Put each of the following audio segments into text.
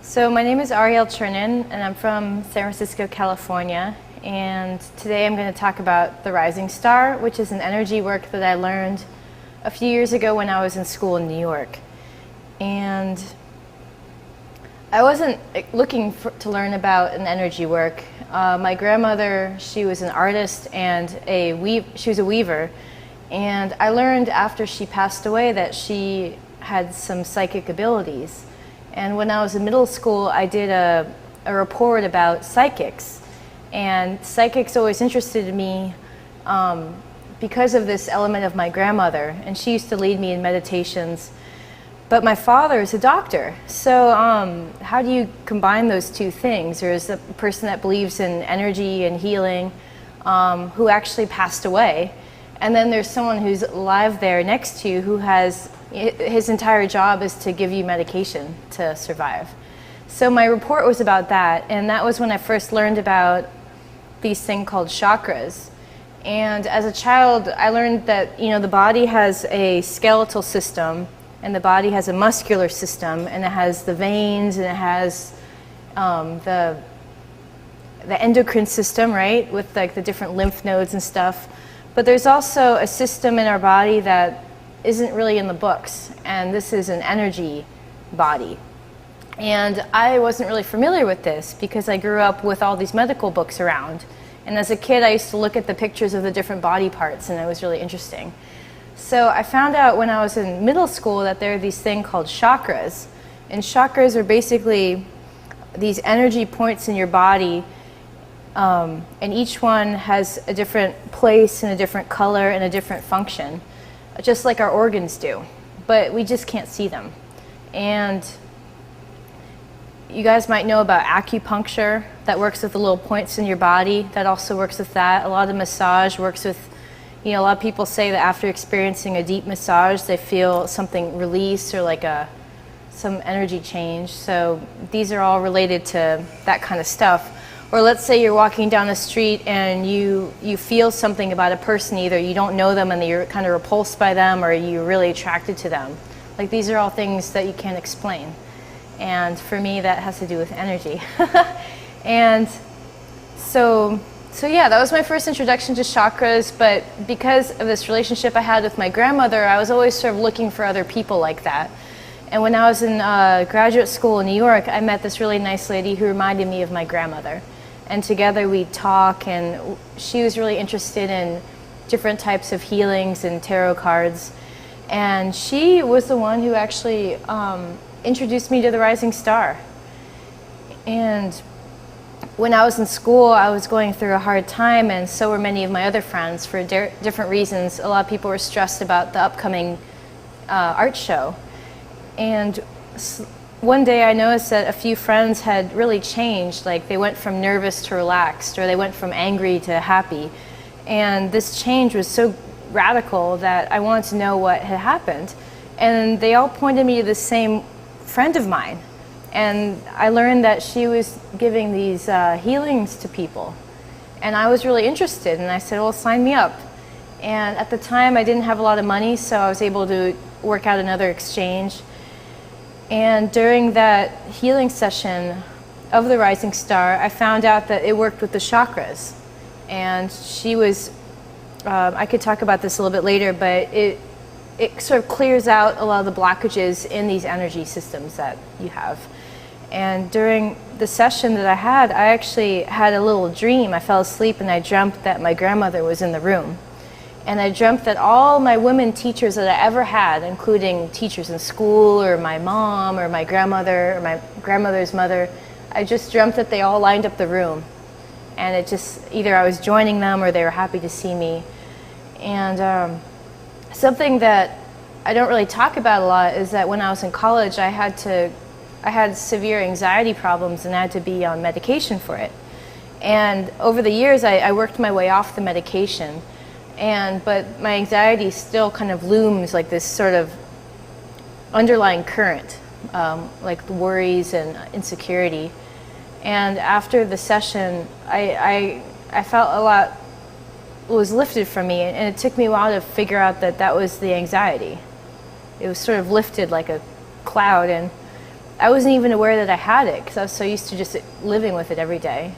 So my name is Ariel Churnin, and I'm from San Francisco, California. And today I'm going to talk about the rising star, which is an energy work that I learned a few years ago when I was in school in New York. And I wasn't looking to learn about an energy work. My grandmother, she was an artist and she was a weaver. And I learned after she passed away that she had some psychic abilities. And when I was in middle school, I did a report about psychics. And psychics always interested me because of this element of my grandmother. And she used to lead me in meditations. But my father is a doctor. So how do you combine those two things? There's a person that believes in energy and healing who actually passed away. And then there's someone who's alive there next to you who has, his entire job is to give you medication to survive. So my report was about that, and that was when I first learned about these things called chakras. And as a child, I learned that, the body has a skeletal system, and the body has a muscular system, and it has the veins, and it has the endocrine system, right, with like the different lymph nodes and stuff. But there's also a system in our body that isn't really in the books, and this is an energy body. And I wasn't really familiar with this because I grew up with all these medical books around. And as a kid, I used to look at the pictures of the different body parts, and it was really interesting. So I found out when I was in middle school that there are these things called chakras. And chakras are basically these energy points in your body, and each one has a different place and a different color and a different function, just like our organs do, but we just can't see them. And you guys might know about acupuncture that works with the little points in your body. That also works with that. A lot of massage works with, a lot of people say that after experiencing a deep massage, they feel something release or like some energy change. So these are all related to that kind of stuff. Or let's say you're walking down the street and you feel something about a person. Either you don't know them and you're kind of repulsed by them, or you're really attracted to them. Like, these are all things that you can't explain. And for me, that has to do with energy. And so yeah, that was my first introduction to chakras. But because of this relationship I had with my grandmother, I was always sort of looking for other people like that. And when I was in graduate school in New York, I met this really nice lady who reminded me of my grandmother. And together we'd talk, and she was really interested in different types of healings and tarot cards. And she was the one who actually introduced me to the rising star. And when I was in school, I was going through a hard time, and so were many of my other friends for different reasons. A lot of people were stressed about the upcoming art show. And one day I noticed that a few friends had really changed. Like, they went from nervous to relaxed, or they went from angry to happy. And this change was so radical that I wanted to know what had happened. And they all pointed me to the same friend of mine. And I learned that she was giving these healings to people. And I was really interested, and I said, well, sign me up. And at the time I didn't have a lot of money, so I was able to work out another exchange. And during that healing session of the rising star, I found out that it worked with the chakras. And she was, I could talk about this a little bit later, but it sort of clears out a lot of the blockages in these energy systems that you have. And during the session that I actually had a little dream. I fell asleep and I dreamt that my grandmother was in the room. And I dreamt that all my women teachers that I ever had, including teachers in school, or my mom, or my grandmother, or my grandmother's mother, I just dreamt that they all lined up the room. And it just, either I was joining them or they were happy to see me. And something that I don't really talk about a lot is that when I was in college, I had severe anxiety problems, and I had to be on medication for it. And over the years, I worked my way off the medication. But my anxiety still kind of looms like this sort of underlying current, like worries and insecurity. And after the session, I felt a lot was lifted from me, and it took me a while to figure out that that was the anxiety. It was sort of lifted like a cloud, and I wasn't even aware that I had it because I was so used to just living with it every day.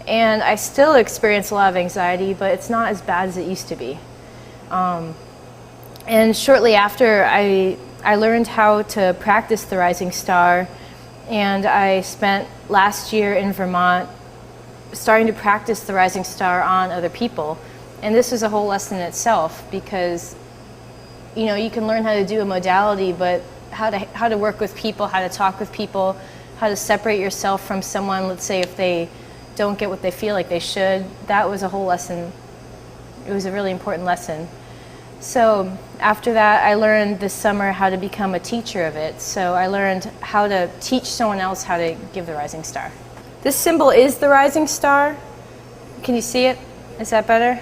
And I still experience a lot of anxiety, but it's not as bad as it used to be. And shortly after, I learned how to practice the Rising Star, and I spent last year in Vermont starting to practice the Rising Star on other people. And this was a whole lesson in itself, because you know, you can learn how to do a modality, but how to work with people, how to talk with people, how to separate yourself from someone, let's say if they don't get what they feel like they should, that was a whole lesson. It was a really important lesson. So after that, I learned this summer how to become a teacher of it. So I learned how to teach someone else how to give the Rising Star. This symbol is the Rising Star. Can you see it? Is that better?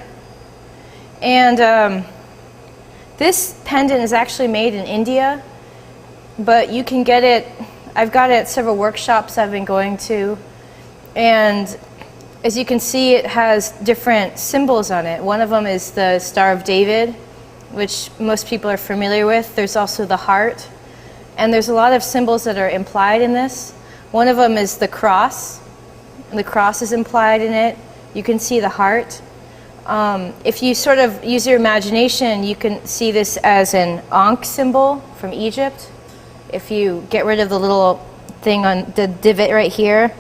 And this pendant is actually made in India, but you can get it, I've got it at several workshops I've been going to, and as you can see, it has different symbols on it. One of them is the Star of David, which most people are familiar with. There's also the heart, and there's a lot of symbols that are implied in this. One of them is the cross, and the cross is implied in it. You can see the heart. If you sort of use your imagination, you can see this as an Ankh symbol from Egypt. If you get rid of the little thing on the divot right here.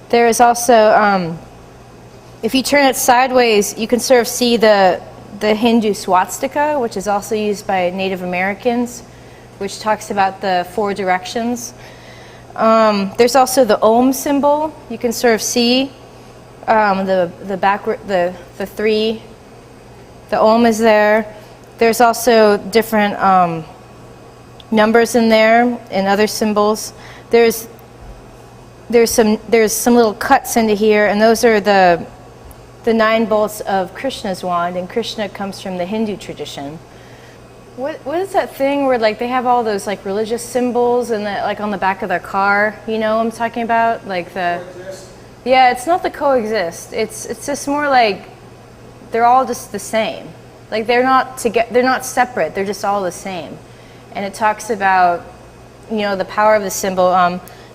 There is also, if you turn it sideways, you can sort of see the Hindu swastika, which is also used by Native Americans, which talks about the 4 directions. There's also the Om symbol. You can sort of see the 3. The Om is there. There's also different numbers in there and other symbols. There's some little cuts into here, and those are the 9 bolts of Krishna's wand, and Krishna comes from the Hindu tradition. What is that thing where like they have all those like religious symbols and that like on the back of their car? You know what I'm talking about? Like the coexist. Yeah, it's not the coexist. It's just more like they're all just the same. Like they're not separate. They're just all the same. And it talks about, you know, the power of the symbol.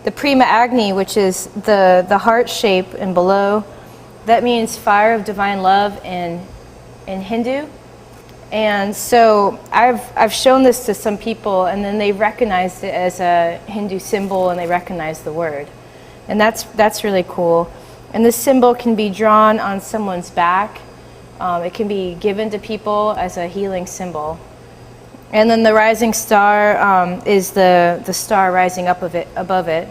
The Prima Agni, which is the heart shape and below, that means fire of divine love in Hindu. And so I've shown this to some people, and then they recognized it as a Hindu symbol, and they recognize the word. And that's really cool. And this symbol can be drawn on someone's back. It can be given to people as a healing symbol. And then the rising star is the star rising up above it.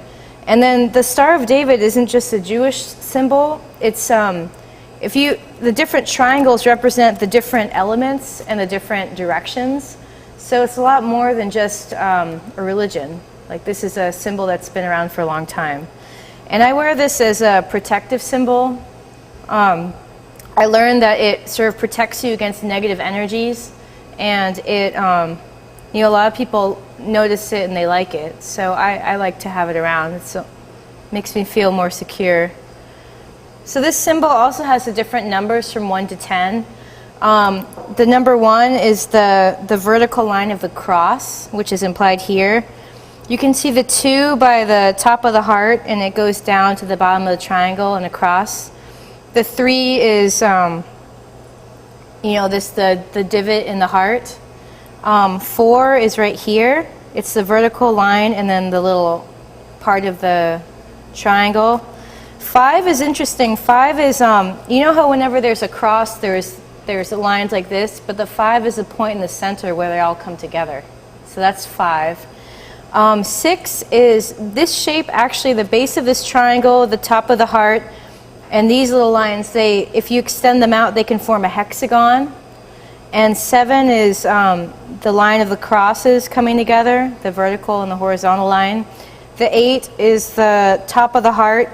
And then the Star of David isn't just a Jewish symbol. It's the different triangles represent the different elements and the different directions. So it's a lot more than just a religion. Like this is a symbol that's been around for a long time. And I wear this as a protective symbol. I learned that it sort of protects you against negative energies, and it, you know, a lot of people notice it and they like it. So I like to have it around. It makes me feel more secure. So this symbol also has the different numbers from 1 to 10. The number 1 is the vertical line of the cross, which is implied here. You can see the 2 by the top of the heart, and it goes down to the bottom of the triangle and across. The 3 is, you know, the divot in the heart. 4 is right here. It's the vertical line and then the little part of the triangle. 5 is interesting. 5 is, you know how whenever there's a cross, there's lines like this, but the 5 is the point in the center where they all come together. So that's 5. 6 is this shape, actually the base of this triangle, the top of the heart, and these little lines, if you extend them out, they can form a hexagon. And 7 is the line of the crosses coming together, the vertical and the horizontal line. The 8 is the top of the heart,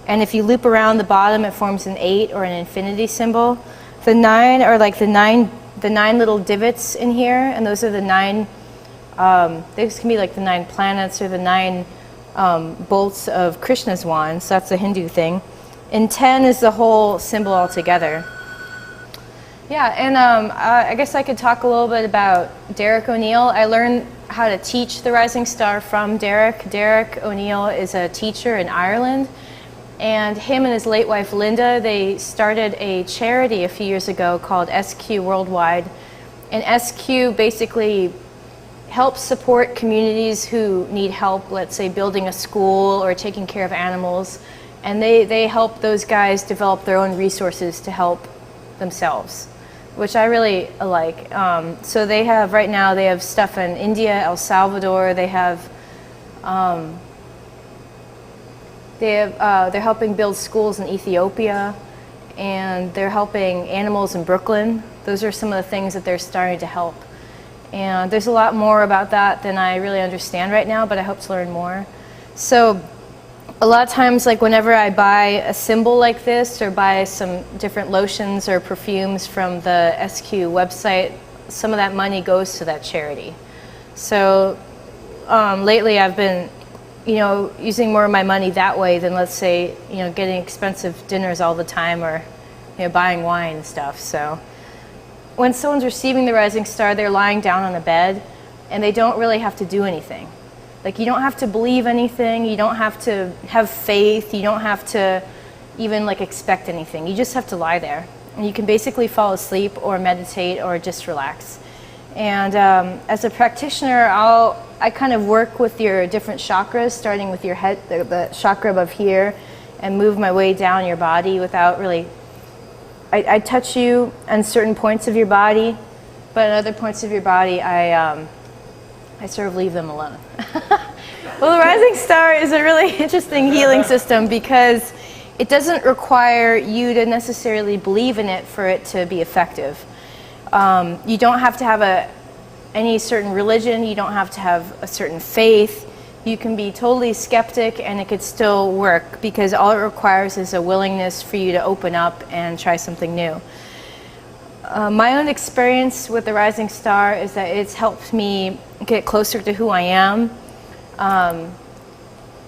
and if you loop around the bottom, it forms an 8 or an infinity symbol. The 9 are like the nine little divots in here, and those are the 9. These can be like the 9 planets or the 9 bolts of Krishna's wand. So that's a Hindu thing. And 10 is the whole symbol altogether. Yeah, and I guess I could talk a little bit about Derek O'Neill. I learned how to teach the Rising Star from Derek. Derek O'Neill is a teacher in Ireland, and him and his late wife Linda, they started a charity a few years ago called SQ Worldwide. And SQ basically helps support communities who need help, let's say building a school or taking care of animals. And they help those guys develop their own resources to help themselves, which I really like. So they have, right now, they have stuff in India, El Salvador. They're helping build schools in Ethiopia, and they're helping animals in Brooklyn. Those are some of the things that they're starting to help. And there's a lot more about that than I really understand right now, but I hope to learn more. So a lot of times, like whenever I buy a symbol like this or buy some different lotions or perfumes from the SQ website, some of that money goes to that charity. So lately I've been, using more of my money that way than, let's say, getting expensive dinners all the time or, buying wine and stuff. So when someone's receiving the Rising Star, they're lying down on a bed and they don't really have to do anything. Like, you don't have to believe anything, you don't have to have faith, you don't have to even expect anything. You just have to lie there. And you can basically fall asleep or meditate or just relax. And as a practitioner, I kind of work with your different chakras, starting with your head, the chakra above here, and move my way down your body without really, I touch you on certain points of your body, but on other points of your body, I sort of leave them alone. Well, the Rising Star is a really interesting healing system because it doesn't require you to necessarily believe in it for it to be effective. You don't have to have any certain religion, you don't have to have a certain faith. You can be totally skeptic and it could still work because all it requires is a willingness for you to open up and try something new. My own experience with the Rising Star is that it's helped me get closer to who I am.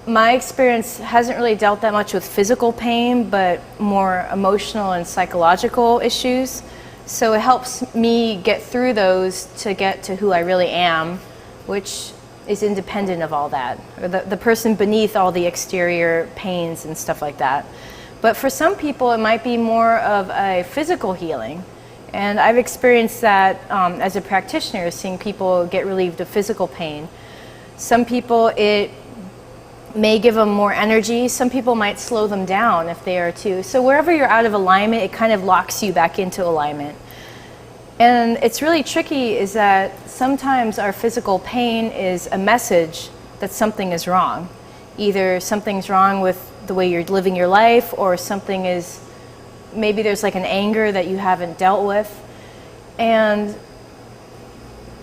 My experience hasn't really dealt that much with physical pain, but more emotional and psychological issues. So it helps me get through those to get to who I really am, which is independent of all that, or the person beneath all the exterior pains and stuff like that. But for some people, it might be more of a physical healing. And I've experienced that as a practitioner, seeing people get relieved of physical pain. Some people, it may give them more energy. Some people might slow them down if they are too. So wherever you're out of alignment, it kind of locks you back into alignment. And it's really tricky is that sometimes our physical pain is a message that something is wrong. Either something's wrong with the way you're living your life, or something is, maybe there's like an anger that you haven't dealt with. And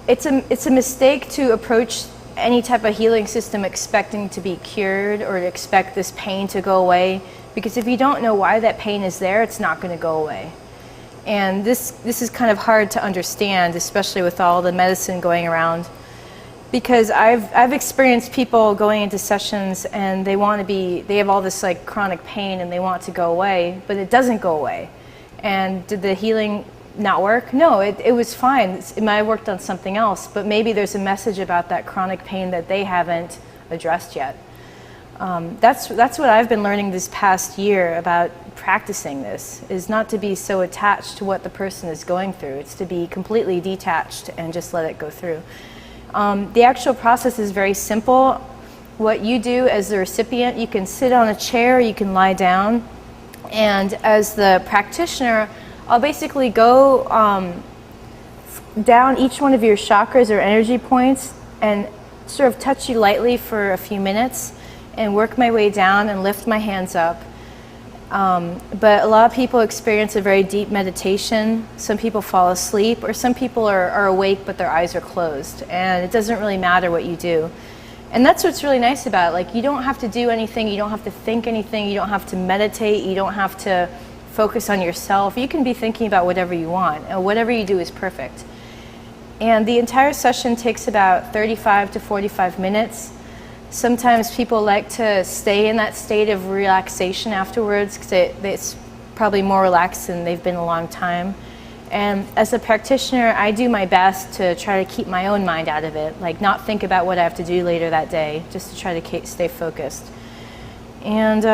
it's a mistake to approach any type of healing system expecting to be cured or to expect this pain to go away, because if you don't know why that pain is there, it's not going to go away. And this is kind of hard to understand, especially with all the medicine going around, because I've experienced people going into sessions and they have all this like chronic pain and they want to go away, but it doesn't go away. And did the healing not work? No, it was fine. It might have worked on something else, but maybe there's a message about that chronic pain that they haven't addressed yet. That's what I've been learning this past year about practicing this, is not to be so attached to what the person is going through. It's to be completely detached and just let it go through. The actual process is very simple. What you do as the recipient, you can sit on a chair, you can lie down, and as the practitioner, I'll basically go down each one of your chakras or energy points and sort of touch you lightly for a few minutes and work my way down and lift my hands up. But a lot of people experience a very deep meditation. Some people fall asleep, or some people are awake but their eyes are closed, and it doesn't really matter what you do. And that's what's really nice about it. Like, you don't have to do anything, you don't have to think anything, you don't have to meditate, you don't have to focus on yourself. You can be thinking about whatever you want, and whatever you do is perfect. And the entire session takes about 35 to 45 minutes. Sometimes people like to stay in that state of relaxation afterwards because it's probably more relaxed than they've been a long time. And as a practitioner, I do my best to try to keep my own mind out of it, like not think about what I have to do later that day, just to try to stay focused. And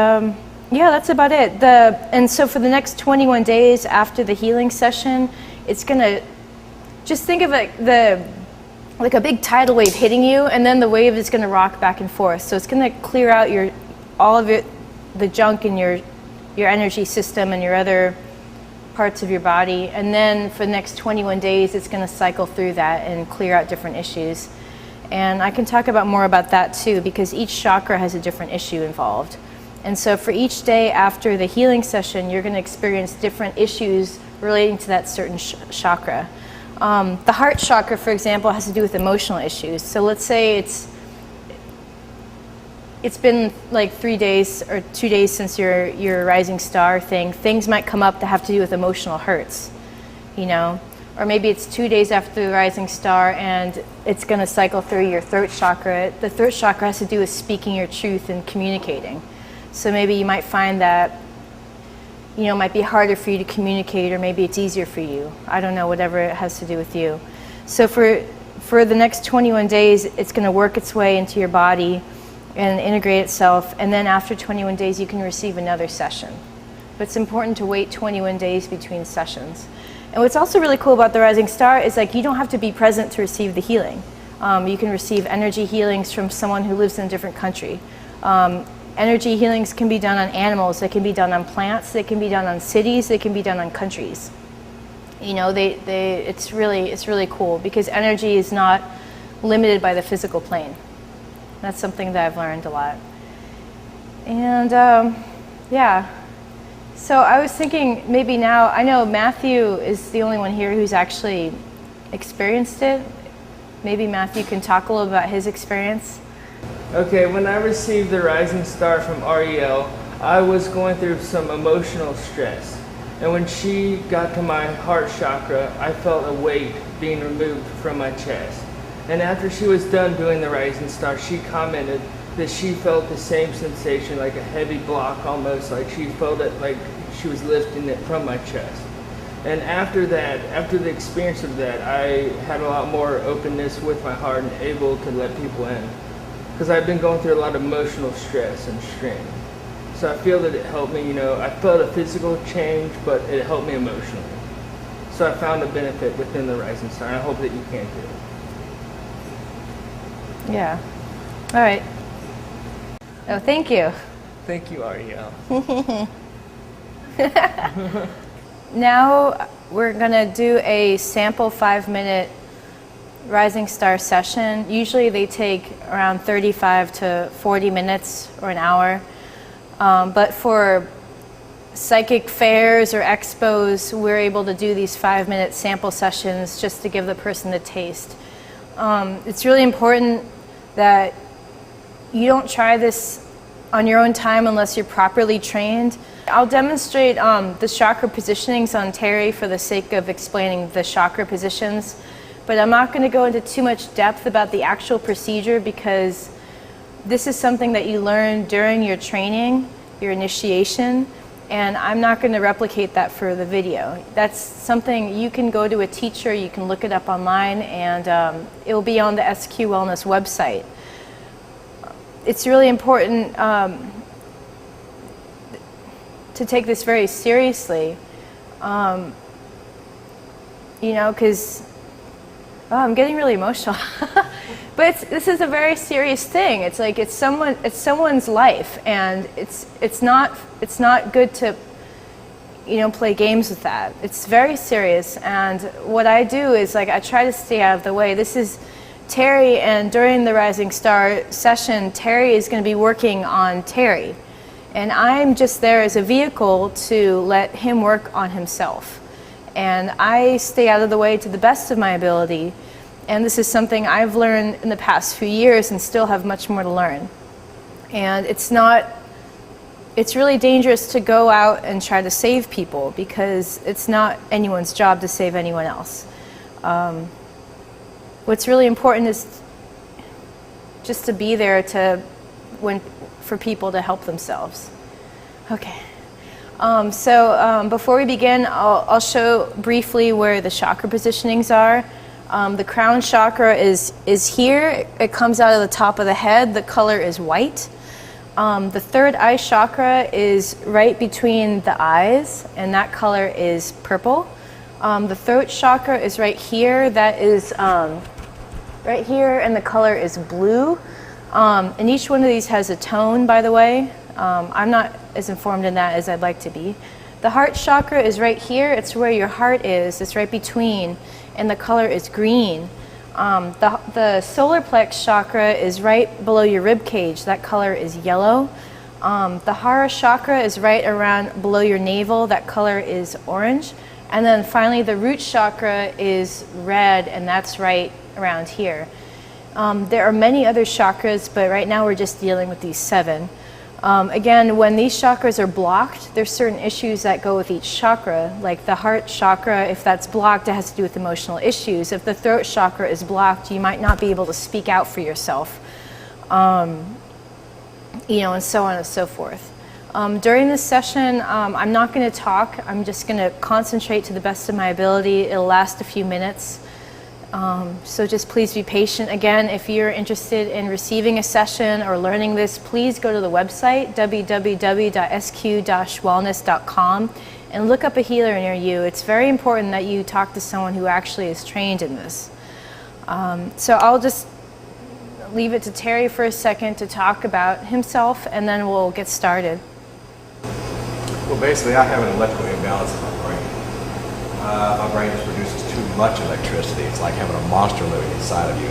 yeah, that's about it. And so for the next 21 days after the healing session, it's gonna, just think of it, like a big tidal wave hitting you, and then the wave is gonna rock back and forth. So it's gonna clear out all of it, the junk in your energy system and your other parts of your body, and then for the next 21 days it's going to cycle through that and clear out different issues. And I can talk more about that too, because each chakra has a different issue involved. And so for each day after the healing session, you're going to experience different issues relating to that certain chakra. The heart chakra, for example, has to do with emotional issues. So let's say it's been like 3 days or 2 days since your rising star thing. Things might come up that have to do with emotional hurts, you know? Or maybe it's 2 days after the rising star and it's gonna cycle through your throat chakra. The throat chakra has to do with speaking your truth and communicating. So maybe you might find that, you know, it might be harder for you to communicate, or maybe it's easier for you. I don't know, whatever it has to do with you. So for the next 21 days, it's gonna work its way into your body and integrate itself, and then after 21 days you can receive another session. But it's important to wait 21 days between sessions. And what's also really cool about the rising star is like you don't have to be present to receive the healing. You can receive energy healings from someone who lives in a different country. Energy healings can be done on animals, they can be done on plants, they can be done on cities, they can be done on countries. You know, it's really cool because energy is not limited by the physical plane. That's something that I've learned a lot. And yeah, so I was thinking maybe now, I know Matthew is the only one here who's actually experienced it. Maybe Matthew can talk a little about his experience. Okay, when I received the rising star from Ariel, I was going through some emotional stress. And when she got to my heart chakra, I felt a weight being removed from my chest. And after she was done doing the rising star, she commented that she felt the same sensation, like a heavy block almost, like she felt it like she was lifting it from my chest. And after that, after the experience of that, I had a lot more openness with my heart and able to let people in. Because I've been going through a lot of emotional stress and strain. So I feel that it helped me, you know, I felt a physical change, but it helped me emotionally. So I found a benefit within the rising star, and I hope that you can too. Yeah. All right. Oh, thank you. Thank you, Ariel. Now we're going to do a sample 5-minute rising star session. Usually they take around 35 to 40 minutes or an hour. But for psychic fairs or expos, we're able to do these 5-minute sample sessions just to give the person the taste. It's really important that you don't try this on your own time unless you're properly trained. I'll demonstrate the chakra positionings on Terry for the sake of explaining the chakra positions, but I'm not going to go into too much depth about the actual procedure because this is something that you learn during your training, your initiation, and I'm not going to replicate that for the video. That's something you can go to a teacher, you can look it up online, and it will be on the SQ Wellness website. It's really important to take this very seriously, you know, because I'm getting really emotional. But this is a very serious thing. It's like it's someone's life, and it's not good to, you know, play games with that. It's very serious, and what I do is like I try to stay out of the way. This is Terry, and during the Rising Star session, Terry is going to be working on Terry, and I'm just there as a vehicle to let him work on himself, and I stay out of the way to the best of my ability. And this is something I've learned in the past few years and still have much more to learn. And it's really dangerous to go out and try to save people because it's not anyone's job to save anyone else. What's really important is just to be there for people to help themselves. Okay. Before we begin, I'll show briefly where the chakra positionings are. The crown chakra is here. It comes out of the top of the head. The color is white. The third eye chakra is right between the eyes, and that color is purple. The throat chakra is right here. That is right here, and the color is blue. And each one of these has a tone, by the way. I'm not as informed in that as I'd like to be. The heart chakra is right here. It's where your heart is. It's right between, and the color is green. The solar plex chakra is right below your rib cage. That color is yellow. The hara chakra is right around below your navel. That color is orange. And then finally, the root chakra is red, and that's right around here. There are many other chakras, but right now we're just dealing with these 7. Again, when these chakras are blocked, there's certain issues that go with each chakra. Like the heart chakra, if that's blocked, it has to do with emotional issues. If the throat chakra is blocked, you might not be able to speak out for yourself, and so on and so forth. During this session, I'm not going to talk. I'm just going to concentrate to the best of my ability. It'll last a few minutes. So just please be patient. Again, if you're interested in receiving a session or learning this, please go to the website, www.sq-wellness.com, and look up a healer near you. It's very important that you talk to someone who actually is trained in this. So I'll just leave it to Terry for a second to talk about himself, and then we'll get started. Well, basically, I have an electrical imbalance in my brain. My brain just produces too much electricity. It's like having a monster living inside of you.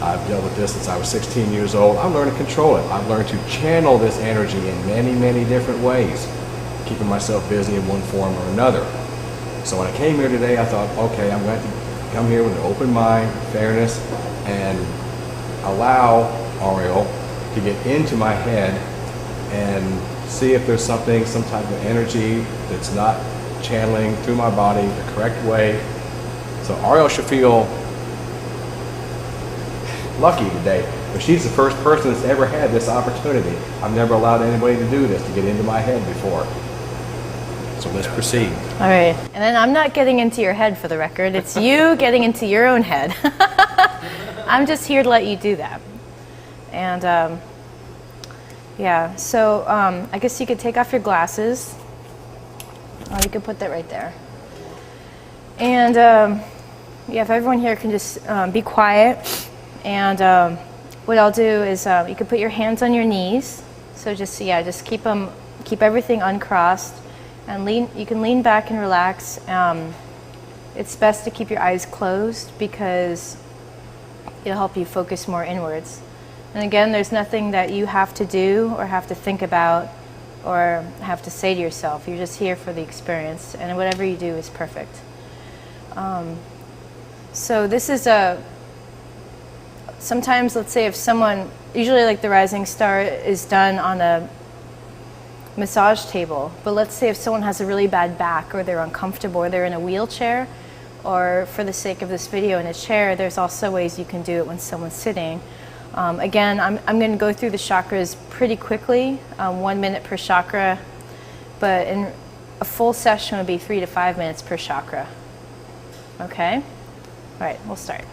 I've dealt with this since I was 16 years old. I've learned to control it. I've learned to channel this energy in many, many different ways, keeping myself busy in one form or another. So when I came here today, I thought, okay, I'm going to come here with an open mind, fairness, and allow Ariel to get into my head and see if there's something, some type of energy that's not channeling through my body the correct way. So Ariel should feel lucky today, but she's the first person that's ever had this opportunity. I've never allowed anybody to do this, to get into my head before. So let's proceed. All right, and then I'm not getting into your head for the record. It's you getting into your own head. I'm just here to let you do that. And yeah, so I guess you could take off your glasses. Oh, you can put that right there. And yeah, if everyone here can just be quiet. And what I'll do is you can put your hands on your knees. So just keep everything uncrossed, and you can lean back and relax. It's best to keep your eyes closed because it'll help you focus more inwards. And again, there's nothing that you have to do or have to think about or have to say to yourself. You're just here for the experience, and whatever you do is perfect. So this is sometimes, let's say if someone, usually like the rising star is done on a massage table, but let's say if someone has a really bad back, or they're uncomfortable, or they're in a wheelchair, or for the sake of this video in a chair, there's also ways you can do it when someone's sitting. Again, I'm going to go through the chakras pretty quickly, 1 minute per chakra, but in a full session would be 3 to 5 minutes per chakra. Okay? All right, we'll start.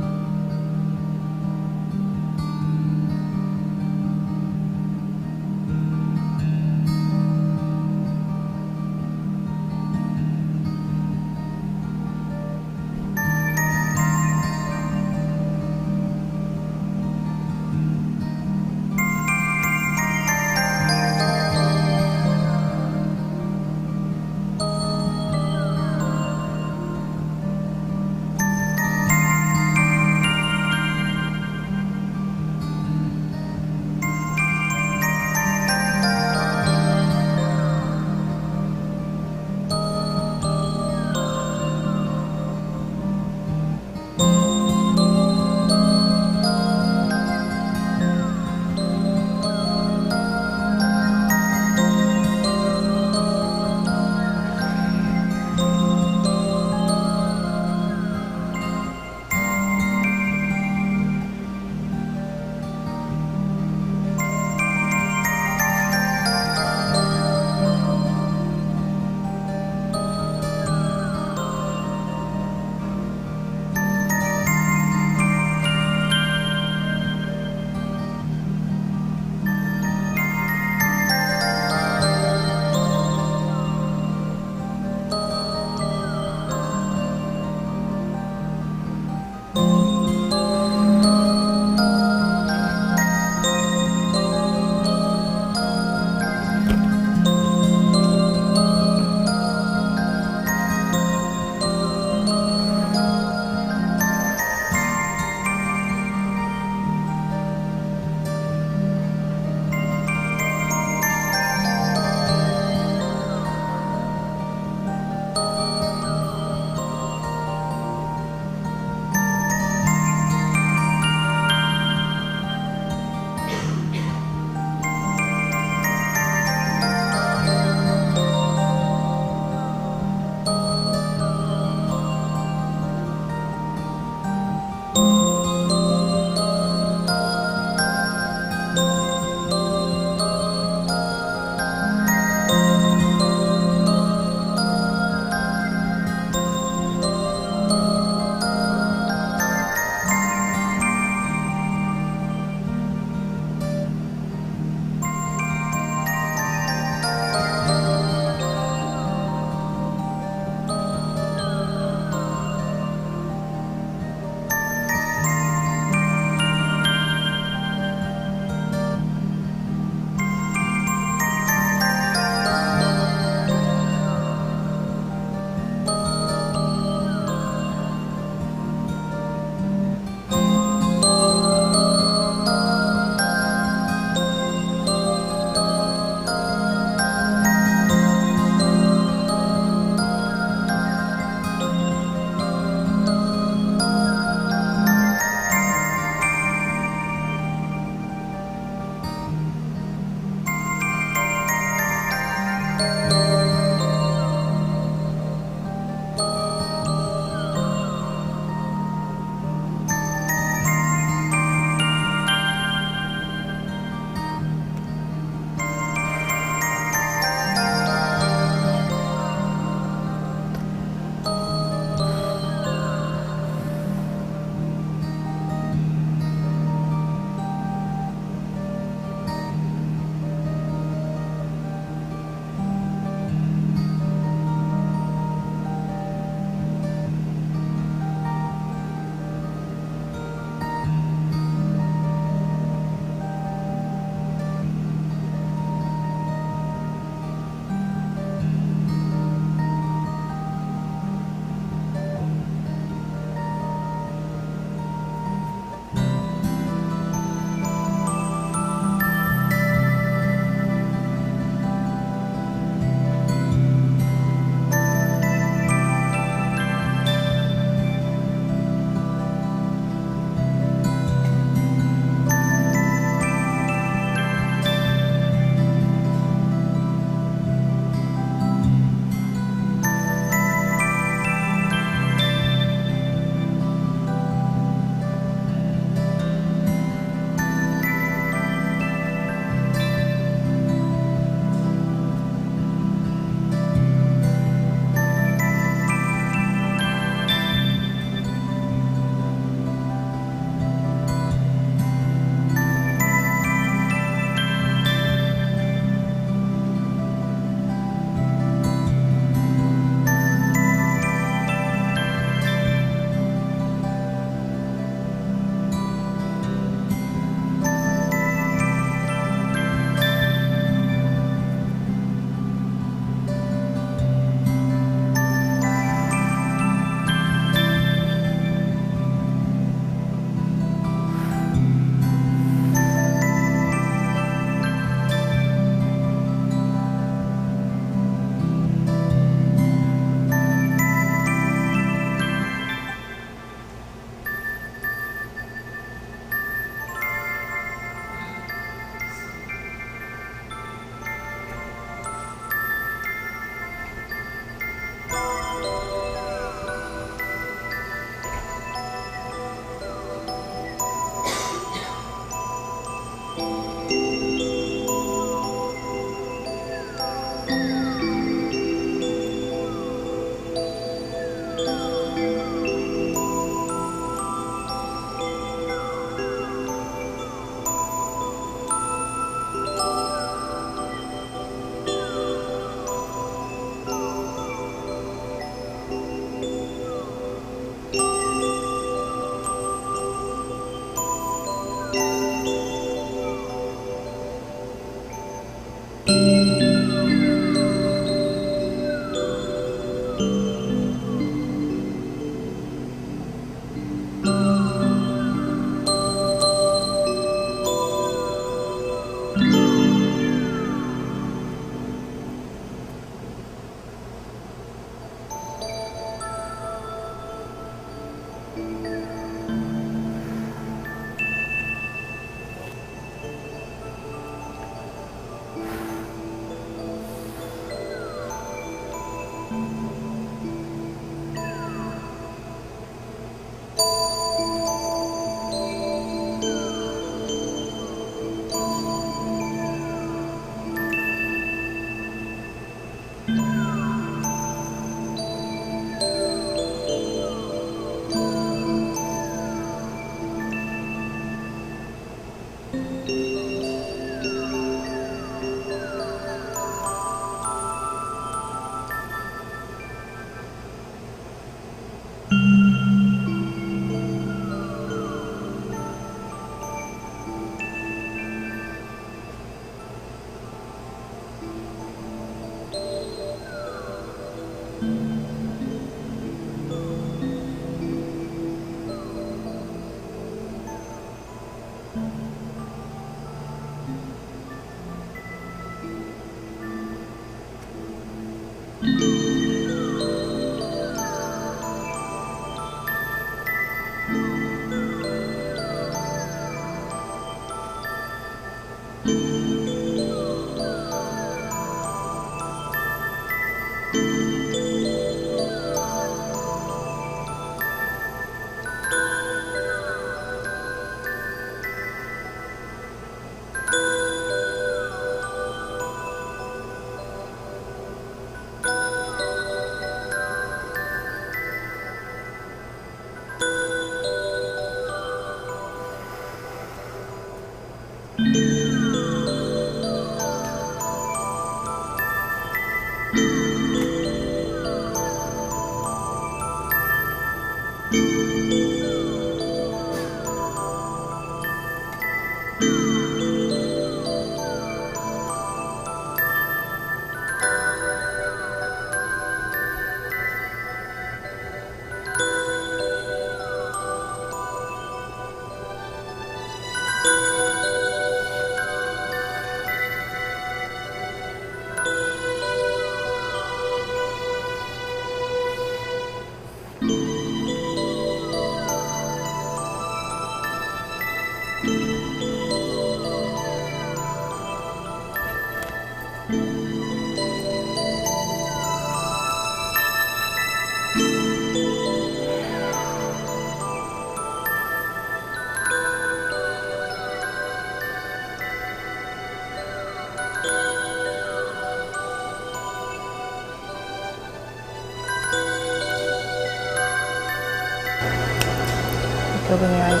Open your eyes.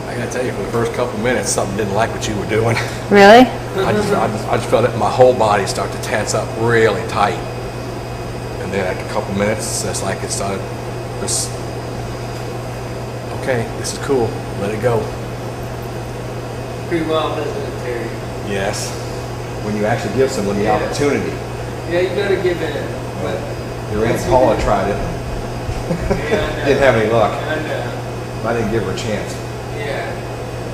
I gotta tell you, for the first couple minutes, something didn't like what you were doing. Really? I just felt it, my whole body start to tense up really tight. And then after a couple minutes, it's like it started just, okay, this is cool, let it go. Pretty wild, isn't it, Terry? Yes. When you actually give someone the opportunity. Yeah, you gotta give in. But Your Aunt Paula tried it. yeah, Didn't have any luck. I know. I didn't give her a chance. Yeah.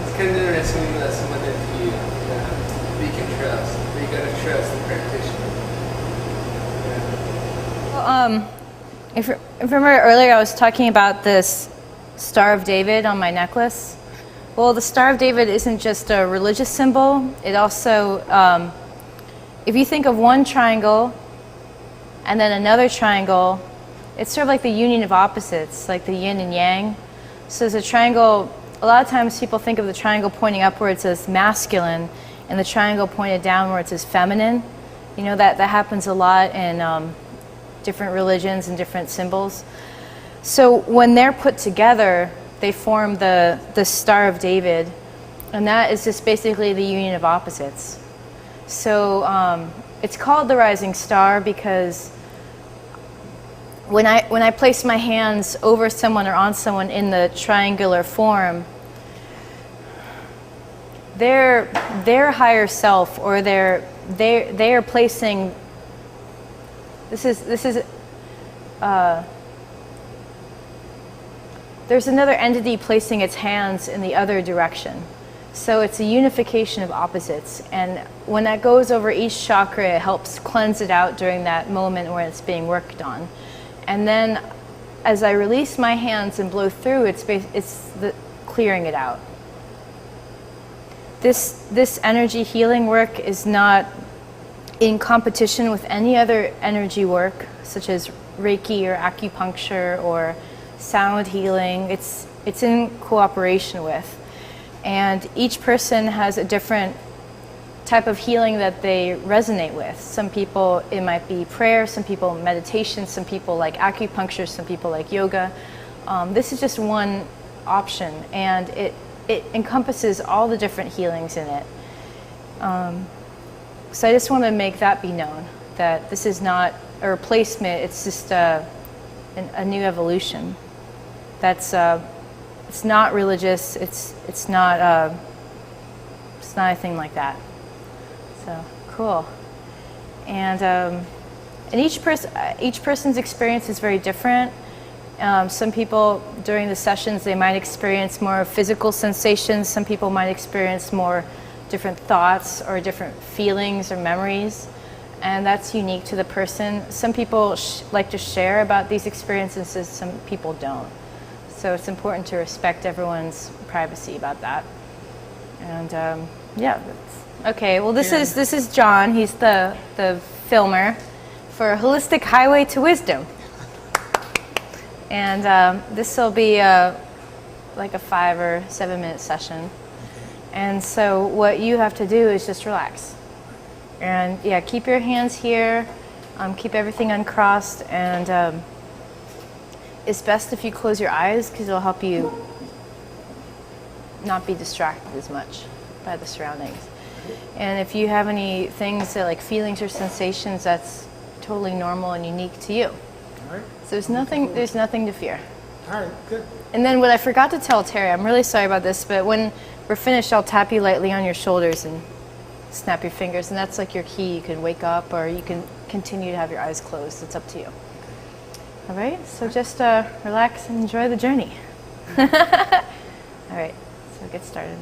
It's kind of interesting when you let someone into you that you can trust. But you gotta trust the practitioner. Yeah. Well, if you remember earlier, I was talking about this Star of David on my necklace. Well, the Star of David isn't just a religious symbol. It also, if you think of one triangle and then another triangle, it's sort of like the union of opposites, like the yin and yang. So as a triangle, a lot of times people think of the triangle pointing upwards as masculine and the triangle pointed downwards as feminine. You know, that happens a lot in different religions and different symbols. So when they're put together, they form the Star of David, and that is just basically the union of opposites. So it's called the rising star because when I place my hands over someone or on someone in the triangular form, their higher self, or they are placing. This is. There's another entity placing its hands in the other direction. So it's a unification of opposites. And when that goes over each chakra, it helps cleanse it out during that moment where it's being worked on. And then as I release my hands and blow through, it's the clearing it out. This energy healing work is not in competition with any other energy work, such as Reiki or acupuncture or sound healing. It's in cooperation with, and each person has a different type of healing that they resonate with. Some people it might be prayer, some people meditation, some people like acupuncture, some people like yoga. This is just one option, and it encompasses all the different healings in it. So I just want to make that be known, that this is not a replacement, it's just a new evolution. That's it's not religious. It's not anything like that. So cool. And each person's experience is very different. Some people during the sessions they might experience more physical sensations. Some people might experience more different thoughts or different feelings or memories. And that's unique to the person. Some people like to share about these experiences, some people don't. So it's important to respect everyone's privacy about that. And yeah, okay. Well, this is John. He's the filmer for Holistic Highway to Wisdom. And this will be like a 5 or 7 minute session. And so what you have to do is just relax. And yeah, keep your hands here, keep everything uncrossed, and it's best if you close your eyes because it'll help you not be distracted as much. by the surroundings. And if you have any things that, like feelings or sensations, that's totally normal and unique to you. All right. So there's nothing to fear. All right, good. And then what I forgot to tell Terry, I'm really sorry about this, but when we're finished, I'll tap you lightly on your shoulders and snap your fingers, and that's like your key. You can wake up or you can continue to have your eyes closed. It's up to you. All right, so just relax and enjoy the journey. All right, so get started.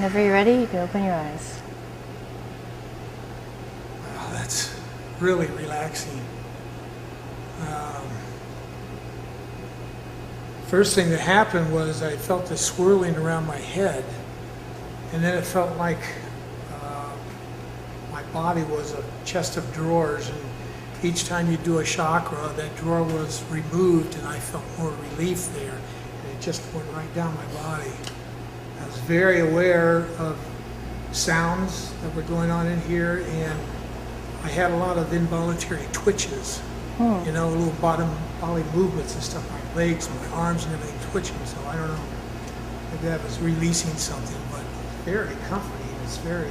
Whenever you're ready, you can open your eyes. Wow, that's really relaxing. First thing that happened was I felt this swirling around my head, and then it felt like my body was a chest of drawers, and each time you do a chakra, that drawer was removed, and I felt more relief there, and it just went right down my body. I was very aware of sounds that were going on in here, and I had a lot of involuntary twitches, you know, little body movements and stuff, my legs, my arms and everything twitching, so I don't know, maybe that was releasing something, but very comforting. It's very,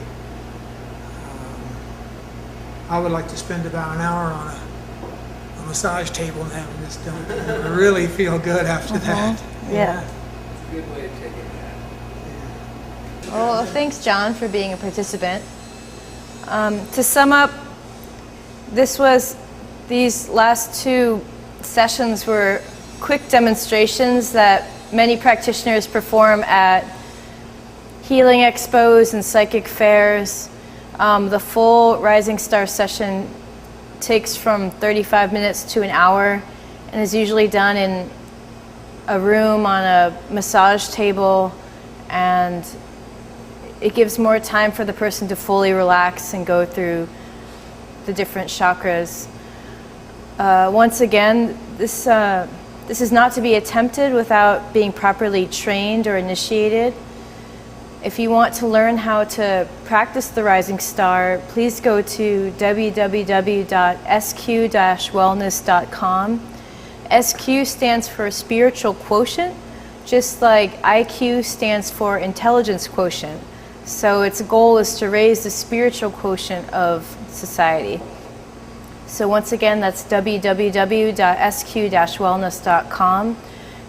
I would like to spend about an hour on a massage table and having this done. I really feel good after that. Yeah. It's a good way to take it down. Well, thanks, John, for being a participant. To sum up, these last two sessions were quick demonstrations that many practitioners perform at healing expos and psychic fairs. The full Rising Star session takes from 35 minutes to an hour and is usually done in a room on a massage table, and it gives more time for the person to fully relax and go through the different chakras. Once again, this is not to be attempted without being properly trained or initiated. If you want to learn how to practice the Rising Star, please go to www.sq-wellness.com. SQ stands for spiritual quotient, just like IQ stands for intelligence quotient. So its goal is to raise the spiritual quotient of society. So once again, that's www.sq-wellness.com.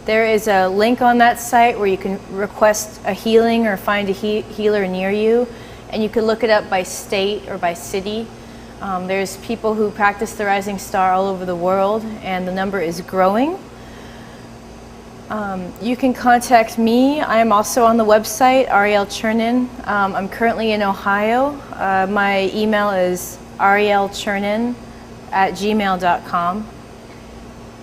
There is a link on that site where you can request a healing or find a healer near you, and you can look it up by state or by city. There's people who practice the Rising Star all over the world, and the number is growing. You can contact me. I am also on the website, Ariel Churnin. I'm currently in Ohio. My email is arielchurnin@gmail.com.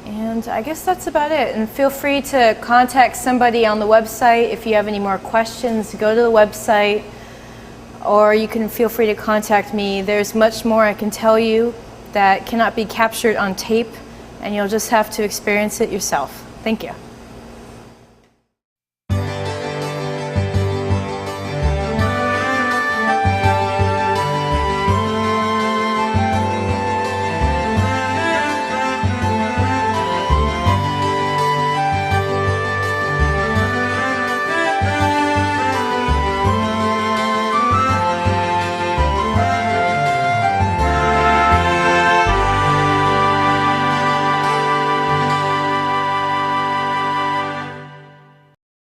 And I guess that's about it. And feel free to contact somebody on the website if you have any more questions. Go to the website, or you can feel free to contact me. There's much more I can tell you that cannot be captured on tape, and you'll just have to experience it yourself. Thank you.